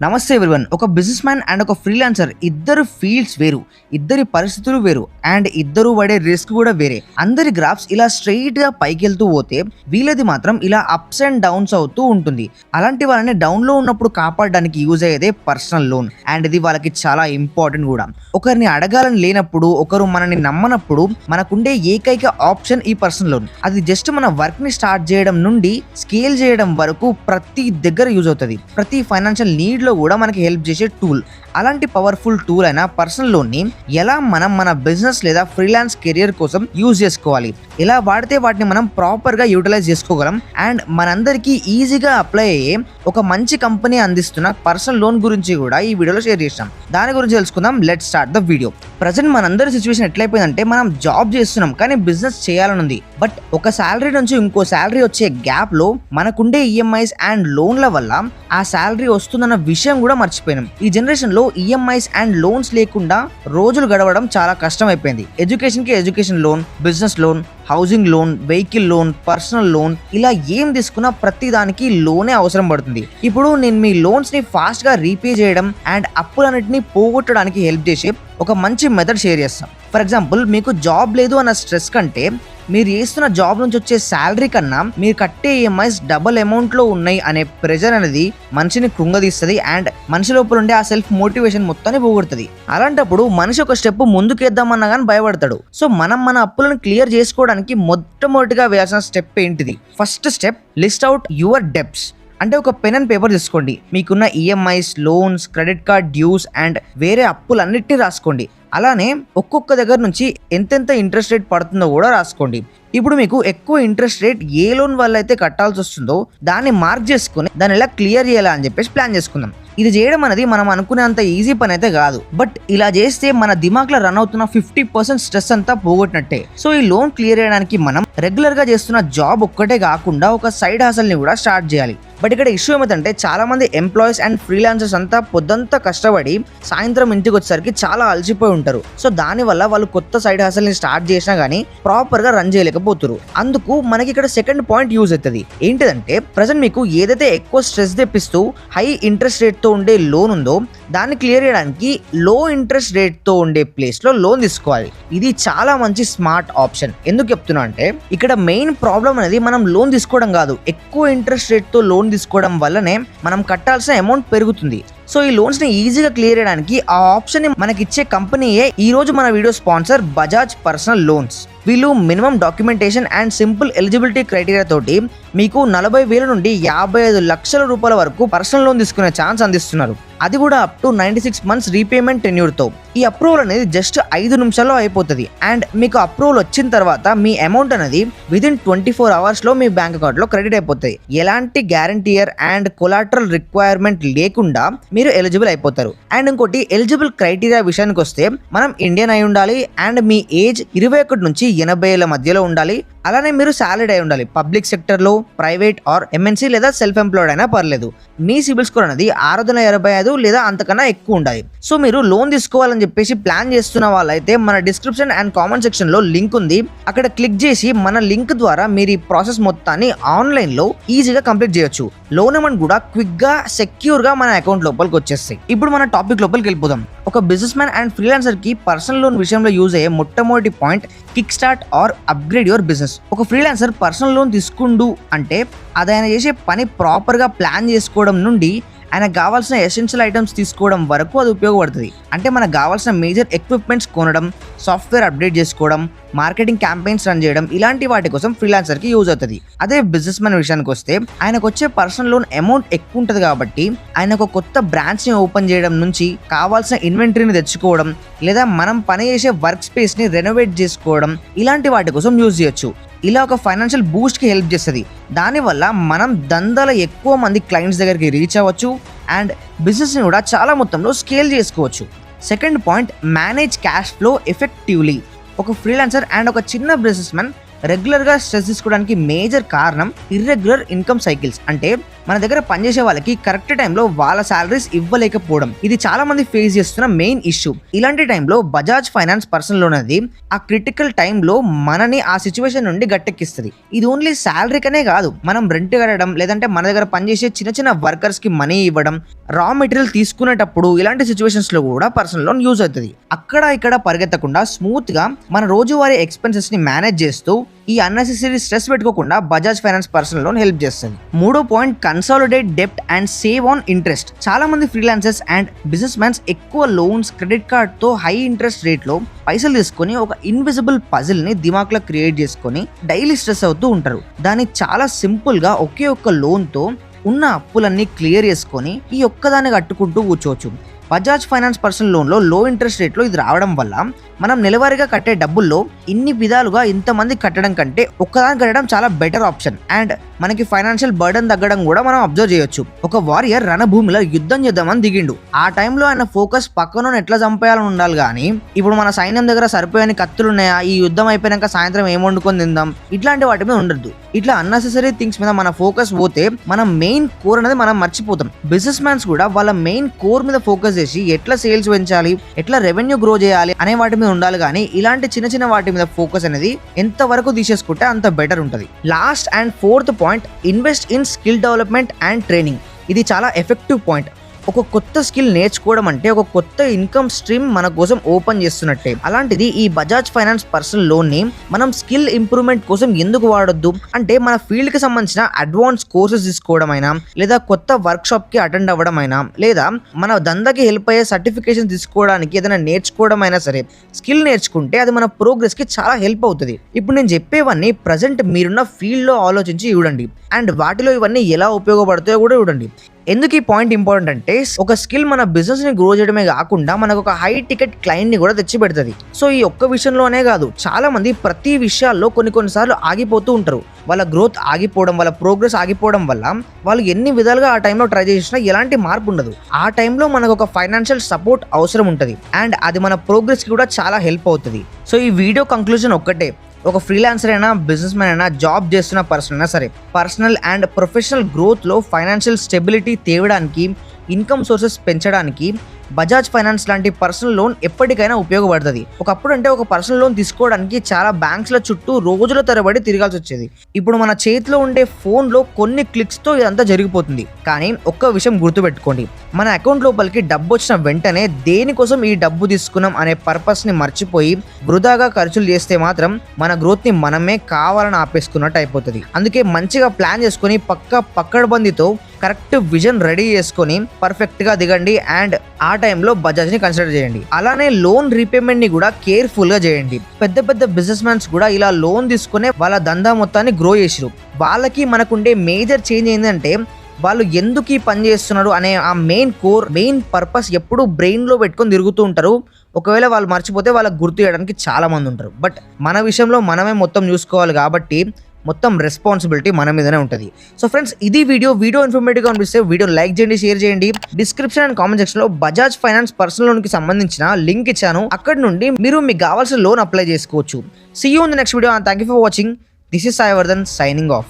నమస్తే ఎవ్రీవన్. ఒక business man and ఒక ఫ్రీలాన్సర్ ఇద్దరు ఫీల్డ్స్ వేరు, ఇద్దరి పరిస్థితులు వేరు అండ్ ఇద్దరు పడే రిస్క్ కూడా వేరే. అందరి గ్రాఫ్స్ ఇలా స్ట్రైట్ గా పైకి వెళ్తూ పోతే వీళ్ళది మాత్రం ఇలా అప్స్ అండ్ డౌన్స్ అవుతూ ఉంటుంది. అలాంటి వాళ్ళని డౌన్ లో ఉన్నప్పుడు కాపాడడానికి యూజ్ అయ్యేదే పర్సనల్ లోన్ అండ్ ఇది వాళ్ళకి చాలా ఇంపార్టెంట్ కూడా. ఒకరిని అడగాలని లేనప్పుడు, ఒకరు మనని నమ్మనప్పుడు మనకుండే ఏకైక ఆప్షన్ ఈ పర్సనల్ లోన్. అది జస్ట్ మన వర్క్ ని స్టార్ట్ చేయడం నుండి స్కేల్ చేయడం వరకు ప్రతి దగ్గర యూజ్ అవుతుంది. ప్రతి ఫైనాన్షియల్ నీడ్ లో కూడా మనకి హెల్ప్ చేసే టూల్. అలాంటి పవర్ఫుల్ టూల్ అయిన పర్సనల్ లోన్ ని ఎలా మనం మన బిజినెస్ లేదా ఫ్రీలాన్స్ కెరియర్ కోసం యూజ్ చేసుకోవాలి, ఎలా వాడితే వాటిని మనం ప్రాపర్ గా యూటిలైజ్ చేసుకోగలం అండ్ మనందరికీ ఈజీగా అప్లై అయ్యే ఒక మంచి కంపెనీ అందిస్తున్న పర్సనల్ లోన్ గురించి కూడా ఈ వీడియోలో షేర్ చేస్తాం. దాని గురించి తెలుసుకుందాం. Let's start the video. Present మనందరి సిచ్యువేషన్ ఎట్లయిపోయిందంటే, మనం జాబ్ చేస్తున్నాం కానీ బిజినెస్ చేయాలనుంది. బట్ ఒక శాలరీ నుంచి ఇంకో శాలరీ వచ్చే గ్యాప్ లో మనకుండే ఈఎంఐస్ అండ్ లోన్ల వల్ల ఆ శాలరీ వస్తుందన్న విషయం కూడా మర్చిపోయినాం. ఈ జనరేషన్ లో ఈఎంఐస్ అండ్ లోన్స్ లేకుండా రోజులు గడవడం చాలా కష్టం అయిపోయింది. ఎడ్యుకేషన్ కి education loan, business loan, housing loan, vehicle loan, personal loan, ఇలా ఏం తీసుకున్నా ప్రతి దానికి లోనే అవసరం పడుతుంది. ఇప్పుడు నేను మీ లోన్స్ ని ఫాస్ట్ గా రీపే చేయడం అండ్ అప్పులన్నిటిని పోగొట్టడానికి హెల్ప్ చేసే ఒక మంచి మెథడ్ షేర్ చేస్తాం. ఫర్ ఎగ్జాంపుల్, మీకు జాబ్ లేదు అన్న స్ట్రెస్ కంటే మీరు చేస్తున్న జాబ్ నుంచి వచ్చే శాలరీ కన్నా మీరు కట్టే ఈఎంఐస్ డబుల్ అమౌంట్ లో ఉన్నాయి అనే ప్రెజర్ అనేది మనిషిని కృంగదీస్తుంది అండ్ మనిషి లోపల ఉండే ఆ సెల్ఫ్ మోటివేషన్ మొత్తాన్ని పోగొడుతుంది. అలాంటప్పుడు మనిషి ఒక స్టెప్ ముందుకేద్దామన్నా కానీ భయపడతాడు. సో మనం మన అప్పులను క్లియర్ చేసుకోవడానికి మొట్టమొదటిగా వేయాల్సిన స్టెప్ ఏంటిది? First step, list out your debts. అంటే ఒక పెన్ అండ్ పేపర్ తీసుకోండి. మీకున్న EMIs, loans, credit card dues and వేరే అప్పులన్నిటిని రాసుకోండి. అలానే ఒక్కొక్క దగ్గర నుంచి ఎంతెంత ఇంట్రెస్ట్ రేట్ పడుతుందో కూడా రాసుకోండి. ఇప్పుడు మీకు ఎక్కువ ఇంట్రెస్ట్ రేట్ ఏ లోన్ వల్ల అయితే కట్టాల్సి వస్తుందో దాన్ని మార్క్ చేసుకుని దాన్ని ఎలా క్లియర్ చేయాలా అని చెప్పేసి ప్లాన్ చేసుకుందాం. ఇది చేయడం అనేది మనం అనుకునేంత ఈజీ పని అయితే కాదు. బట్ ఇలా చేస్తే మన దిమాగ్లో రన్ అవుతున్న 50% స్ట్రెస్ అంతా పోగొట్టినట్టే. సో ఈ లోన్ క్లియర్ చేయడానికి మనం రెగ్యులర్ గా చేస్తున్న జాబ్ ఒక్కటే కాకుండా ఒక సైడ్ హసల్ ని కూడా స్టార్ట్ చేయాలి. బట్ ఇక్కడ ఇష్యూ ఏమిటంటే, చాలా మంది ఎంప్లాయీస్ అండ్ ఫ్రీలాన్సర్స్ అంతా పొద్దంతా కష్టపడి సాయంత్రం ఇంటికి వచ్చేసరికి చాలా అలసిపోయి ఉంటారు. సో దానివల్ల వాళ్ళు కొత్త సైడ్ హసల్ ని స్టార్ట్ చేసినా గానీ ప్రాపర్ గా రన్ చేయలేకపోతారు. అందుకు మనకి ఇక్కడ సెకండ్ పాయింట్ యూజ్ అవుతుంది. ఏంటిదంటే, ప్రజెంట్ మీకు ఏదైతే ఎక్కువ స్ట్రెస్ తెప్పిస్తూ హై ఇంట్రెస్ట్ రేట్ తో ఉండే లోన్ ఉందో దాన్ని క్లియర్ చేయడానికి లో ఇంట్రెస్ట్ రేట్ తో ఉండే ప్లేస్ లో లోన్ తీసుకోవాలి. ఇది చాలా మంచి స్మార్ట్ ఆప్షన్. ఎందుకు చెప్తున్నా అంటే, ఇక్కడ మెయిన్ ప్రాబ్లం అనేది మనం లోన్ తీసుకోవడం కాదు, ఎక్కువ ఇంట్రెస్ట్ రేట్ తో లోన్ తీసుకోవడం వల్లనే మనం కట్టాల్సిన అమౌంట్ పెరుగుతుంది. సో ఈ లోన్స్ ని ఈజీగా క్లియర్ చేయడానికి ఆ ఆప్షన్ ని మనకిచ్చే కంపెనీయే ఈ రోజు మన video sponsor, Bajaj personal loans. వీళ్ళు minimum documentation and simple eligibility criteria తోటి మీకు 40,000 నుండి 55 లక్షల రూపాయల వరకు పర్సనల్ లోన్ తీసుకునే ఛాన్స్ అందిస్తున్నారు. అది కూడా up to 96 months repayment tenure తో. ఈ అప్రూవల్ అనేది జస్ట్ 5 నిమిషాల్లో అయిపోతుంది. అండ్ మీకు అప్రూవల్ వచ్చిన తర్వాత మీ అమౌంట్ అనేది విదిన్ 24 hours లో మీ బ్యాంక్ అకౌంట్ లో క్రెడిట్ అయిపోతాయి. ఎలాంటి గ్యారంటీయర్ అండ్ కొలాటరల్ రిక్వైర్మెంట్ లేకుండా మీరు ఎలిజిబుల్ అయిపోతారు. అండ్ ఇంకోటి, ఎలిజిబుల్ క్రైటీరియా విషయానికి వస్తే మనం ఇండియన్ అయి ఉండాలి అండ్ మీ ఏజ్ 21 నుంచి 80 ఏళ్ల మధ్యలో ఉండాలి. అలానే మీరు సాలరీడ్ అయి ఉండాలి. పబ్లిక్ సెక్టర్ లో, ప్రైవేట్ ఆర్ ఎంఎన్సీ లేదా సెల్ఫ్ ఎంప్లాయిడ్ అయినా పర్లేదు. మీ సిబిల్ స్కోర్ అనేది 685 లేదా అంతకన్నా ఎక్కువ ఉండాలి. సో మీరు లోన్ తీసుకోవాలని చెప్పేసి ప్లాన్ చేస్తున్న వాళ్ళైతే మన డిస్క్రిప్షన్ అండ్ కామెంట్ సెక్షన్ లో లింక్ ఉంది. అక్కడ క్లిక్ చేసి మన లింక్ ద్వారా మీరు ఈ ప్రాసెస్ మొత్తాన్ని ఆన్లైన్ లో ఈజీగా కంప్లీట్ చేయొచ్చు. లోన్ అమౌంట్ కూడా క్విక్ గా, సెక్యూర్ గా మన అకౌంట్ లోపలికి వచ్చేస్తాయి. ఇప్పుడు మన టాపిక్ లోపలికి వెళ్ళిపోదాం. ఒక బిజినెస్ మ్యాన్ అండ్ ఫ్రీలాన్సర్ కి పర్సనల్ లోన్ విషయంలో యూజ్ అయ్యే మొట్టమొదటి point, kick start or upgrade your business. ఒక ఫ్రీలాన్సర్ పర్సనల్ లోన్ తీసుకుండు అంటే అది ఆయన చేసే పని ప్రాపర్ గా ప్లాన్ చేసుకోవడం నుండి ఆయనకు కావాల్సిన ఎసెన్షియల్ ఐటమ్స్ తీసుకోవడం వరకు అది ఉపయోగపడుతుంది. అంటే మనకు కావాల్సిన మేజర్ ఎక్విప్మెంట్స్ కొనడం, సాఫ్ట్వేర్ అప్డేట్ చేసుకోవడం, మార్కెటింగ్ క్యాంపెయిన్స్ రన్ చేయడం, ఇలాంటి వాటి కోసం ఫ్రీలాన్సర్ కి యూజ్ అవుతుంది. అదే బిజినెస్ మ్యాన్ విషయానికి వస్తే ఆయనకు వచ్చే పర్సనల్ లోన్ అమౌంట్ ఎక్కువ ఉంటుంది కాబట్టి ఆయన ఒక కొత్త బ్రాంచ్ ని ఓపెన్ చేయడం నుంచి కావాల్సిన ఇన్వెంటరీని తెచ్చుకోవడం లేదా మనం పని చేసే వర్క్ స్పేస్ ని రెనోవేట్ చేసుకోవడం, ఇలాంటి వాటి కోసం యూజ్ చేయొచ్చు. ఇలా ఒక ఫైనాన్షియల్ బూస్ట్ కి హెల్ప్ చేస్తుంది. దానివల్ల మనం దందాల ఎక్కువ మంది క్లయింట్స్ దగ్గరికి రీచ్ అవ్వచ్చు అండ్ బిజినెస్ ని కూడా చాలా మొత్తంలో స్కేల్ చేసుకోవచ్చు. Second point, manage cash flow effectively. ఒక ఫ్రీలాన్సర్ అండ్ ఒక చిన్న బిజినెస్ మ్యాన్ రెగ్యులర్ గా స్ట్రెస్ తీసుకోవడానికి మేజర్ కారణం ఇర్రెగ్యులర్ ఇన్కమ్ సైకిల్స్. అంటే మన దగ్గర పనిచేసే వాళ్ళకి కరెక్ట్ టైంలో వాళ్ళ సాలరీస్ ఇవ్వలేకపోవడం, ఇది చాలా మంది ఫేస్ చేస్తున్న మెయిన్ ఇష్యూ. ఇలాంటి టైంలో బజాజ్ ఫైనాన్స్ పర్సనల్ లోన్ అనేది ఆ క్రిటికల్ టైంలో మనని ఆ సిచ్యువేషన్ నుండి గట్టెక్కిస్తుంది. ఇది ఓన్లీ శాలరీకనే కాదు, మనం రెంట్ కట్టడం, లేదంటే మన దగ్గర పనిచేసే చిన్న చిన్న వర్కర్స్ కి మనీ ఇవ్వడం, రా మెటీరియల్ తీసుకునేటప్పుడు ఇలాంటి సిచ్యువేషన్స్ లో కూడా పర్సనల్ లోన్ యూజ్ అవుతుంది. అక్కడ ఇక్కడ పరిగెత్తకుండా స్మూత్ గా మన రోజువారీ ఎక్స్పెన్సెస్ ని మేనేజ్ చేస్తూ ఈ అన్నెసెసరీ స్ట్రెస్ పెట్టుకోకుండా Bajaj finance personal loan help చేస్తుంది. మూడో పాయింట్, కన్సాలిడేట్ డెప్ట్ అండ్ సేవ్ ఆన్ ఇంట్రెస్ట్. చాలా మంది ఫ్రీలాన్సర్స్ అండ్ బిజినెస్ మ్యాన్స్ ఎక్కువ లోన్స్, క్రెడిట్ కార్డ్ తో హై ఇంట్రెస్ట్ రేట్ లో పైసలు తీసుకొని ఒక ఇన్విజిబుల్ పజిల్ ని దిమాగ్ లో క్రియేట్ చేసుకొని డైలీ స్ట్రెస్ అవుతూ ఉంటారు. దాన్ని చాలా సింపుల్ గా ఒకే ఒక్క లోన్ తో ఉన్న అప్పులన్నీ క్లియర్ చేసుకొని ఈ ఒక్కదాన్ని కట్టుకుంటూ కూర్చోవచ్చు. బజాజ్ ఫైనాన్స్ పర్సనల్ లోన్లో లో ఇంట్రెస్ట్ రేట్లో ఇది రావడం వల్ల మనం నెలవారీగా కట్టే డబ్బుల్లో ఇన్ని విధాలుగా ఇంతమంది కట్టడం కంటే ఒక్కదాని కట్టడం చాలా బెటర్ ఆప్షన్. అండ్ మనకి ఫైనాన్షియల్ బర్డన్ తగ్గడం కూడా మనం అబ్జర్వ్ చేయొచ్చు. ఒక వారియర్ రణభూమిలో యుద్ధం చేద్దామని దిగిండు. ఆ టైంలో ఆయన ఫోకస్ పక్కన ఎట్లా చంపేయాలని ఉండాలి, కానీ ఇప్పుడు మన సైన్యం దగ్గర సరిపోయని కత్తులు ఉన్నాయా, ఈ యుద్ధం అయిపోయాక సాయంత్రం ఏం వండుకొని తిందాం, ఇట్లాంటి వాటి మీద ఉండద్దు. ఇట్లా అన్నెసెసరీ థింగ్స్ మీద మన ఫోకస్ పోతే మనం మెయిన్ కోర్ అనేది మనం మర్చిపోతాం. బిజినెస్ మ్యాన్స్ కూడా వాళ్ళ మెయిన్ కోర్ మీద ఫోకస్ చేసి ఎట్లా సేల్స్ పెంచాలి, ఎట్లా రెవెన్యూ గ్రో చేయాలి అనే వాటి మీద ఉండాలి, కానీ ఇలాంటి చిన్న చిన్న వాటి మీద ఫోకస్ అనేది ఎంత వరకు తీసేసుకుంటే అంత బెటర్ ఉంటుంది. Last and fourth point, invest in skill development and training. ఇది చాలా ఎఫెక్టివ్ పాయింట్. ఒక కొత్త స్కిల్ నేర్చుకోవడం అంటే ఒక కొత్త ఇన్కమ్ స్ట్రీమ్ మన కోసం ఓపెన్ చేస్తున్నట్టే. అలాంటిది ఈ బజాజ్ ఫైనాన్స్ పర్సనల్ లోన్ ని మనం స్కిల్ ఇంప్రూవ్మెంట్ కోసం ఎందుకు వాడొద్దు అంటే, మన ఫీల్డ్ కి సంబంధించిన అడ్వాన్స్ కోర్సెస్ తీసుకోవడం అయినా, లేదా కొత్త వర్క్ షాప్ కి అటెండ్ అవ్వడం అయినా, లేదా మన దందాకి హెల్ప్ అయ్యే సర్టిఫికేషన్ తీసుకోవడానికి ఏదైనా నేర్చుకోవడం అయినా సరే, స్కిల్ నేర్చుకుంటే అది మన ప్రోగ్రెస్ కి చాలా హెల్ప్ అవుతుంది. ఇప్పుడు నేను చెప్పేవన్నీ ప్రజెంట్ మీరున్న ఫీల్డ్ లో ఆలోచించి చూడండి, అండ్ వాటిలో ఇవన్నీ ఎలా ఉపయోగపడతాయో కూడా చూడండి. ఎందుకు ఈ పాయింట్ ఇంపార్టెంట్ అంటే, ఒక స్కిల్ మన బిజినెస్ ని గ్రో చేయడమే కాకుండా మనకు ఒక హై టికెట్ క్లయింట్ ని కూడా తెచ్చి పెడుతుంది. సో ఈ ఒక్క విషయంలోనే కాదు, చాలా మంది ప్రతి విషయాల్లో కొన్నిసార్లు ఆగిపోతూ ఉంటారు. వాళ్ళ గ్రోత్ ఆగిపోవడం, వాళ్ళ ప్రోగ్రెస్ ఆగిపోవడం వల్ల వాళ్ళు ఎన్ని విధాలుగా ఆ టైంలో ట్రై చేసినా ఎలాంటి మార్పు ఉండదు. ఆ టైంలో మనకు ఒక ఫైనాన్షియల్ సపోర్ట్ అవసరం ఉంటుంది, అండ్ అది మన ప్రోగ్రెస్ కి కూడా చాలా హెల్ప్ అవుతుంది. సో ఈ వీడియో కంక్లూజన్ ఒక్కటే, ఒక ఫ్రీలాన్సర్ అయినా, బిజినెస్ మ్యాన్ అయినా, జాబ్ చేస్తున్న పర్సన్ అయినా సరే, పర్సనల్ అండ్ ప్రొఫెషనల్ గ్రోత్లో ఫైనాన్షియల్ స్టెబిలిటీ తేవడానికి, ఇన్కమ్ సోర్సెస్ పెంచడానికి బజాజ్ ఫైనాన్స్ లాంటి పర్సనల్ లోన్ ఎప్పటికైనా ఉపయోగపడుతుంది. ఒకప్పుడు అంటే ఒక పర్సనల్ లోన్ తీసుకోవడానికి చాలా బ్యాంక్స్ల చుట్టూ రోజుల తరబడి తిరగాల్సి వచ్చేది. ఇప్పుడు మన చేతిలో ఉండే ఫోన్లో కొన్ని క్లిక్స్తో ఇదంతా జరిగిపోతుంది. కానీ ఒక్క విషయం గుర్తుపెట్టుకోండి, మన అకౌంట్ లోపలికి డబ్బు వచ్చిన వెంటనే దేనికోసం ఈ డబ్బు తీసుకున్నాం అనే పర్పస్ని మర్చిపోయి వృధాగా ఖర్చులు చేస్తే మాత్రం మన గ్రోత్ని మనమే కావాలని ఆపేసుకున్నట్టు అయిపోతుంది. అందుకే మంచిగా ప్లాన్ చేసుకొని పక్కడబందితో కరెక్ట్ విజన్ రెడీ చేసుకొని పర్ఫెక్ట్గా దిగండి, అండ్ ఆ టైంలో బజాజ్ని కన్సిడర్ చేయండి. అలానే లోన్ రీపేమెంట్ని కూడా కేర్ఫుల్గా చేయండి. పెద్ద పెద్ద బిజినెస్ మ్యాన్స్ కూడా ఇలా లోన్ తీసుకునే వాళ్ళ దందా మొత్తాన్ని గ్రో చేసిరు. వాళ్ళకి మనకుండే మేజర్ చేంజ్ ఏంటంటే, వాళ్ళు ఎందుకు ఈ పని చేస్తున్నారు అనే ఆ మెయిన్ పర్పస్ ఎప్పుడు బ్రెయిన్లో పెట్టుకొని తిరుగుతూ ఉంటారు. ఒకవేళ వాళ్ళు మర్చిపోతే వాళ్ళకి గుర్తు చేయడానికి చాలా మంది ఉంటారు. బట్ మన విషయంలో మనమే మొత్తం చూసుకోవాలి కాబట్టి మొత్తం రెస్పాన్సిబిలిటీ మన మీదనే ఉంటుంది. సో ఫ్రెండ్స్, ఇది వీడియో ఇన్ఫర్మేటివ్గా అనిపిస్తే వీడియోని లైక్ చేయండి, షేర్ చేయండి. డిస్క్రిప్షన్ అండ్ కామెంట్ సెక్షన్లో బజాజ్ ఫైనాన్స్ పర్సనల్ లోన్కి సంబంధించిన లింక్ ఇచ్చాను. అక్కడ నుండి మీరు మీకు కావాల్సిన లోన్ అప్లై చేసుకోవచ్చు. See you in the next video, and thank you for watching. This is Sai Vardhan signing of.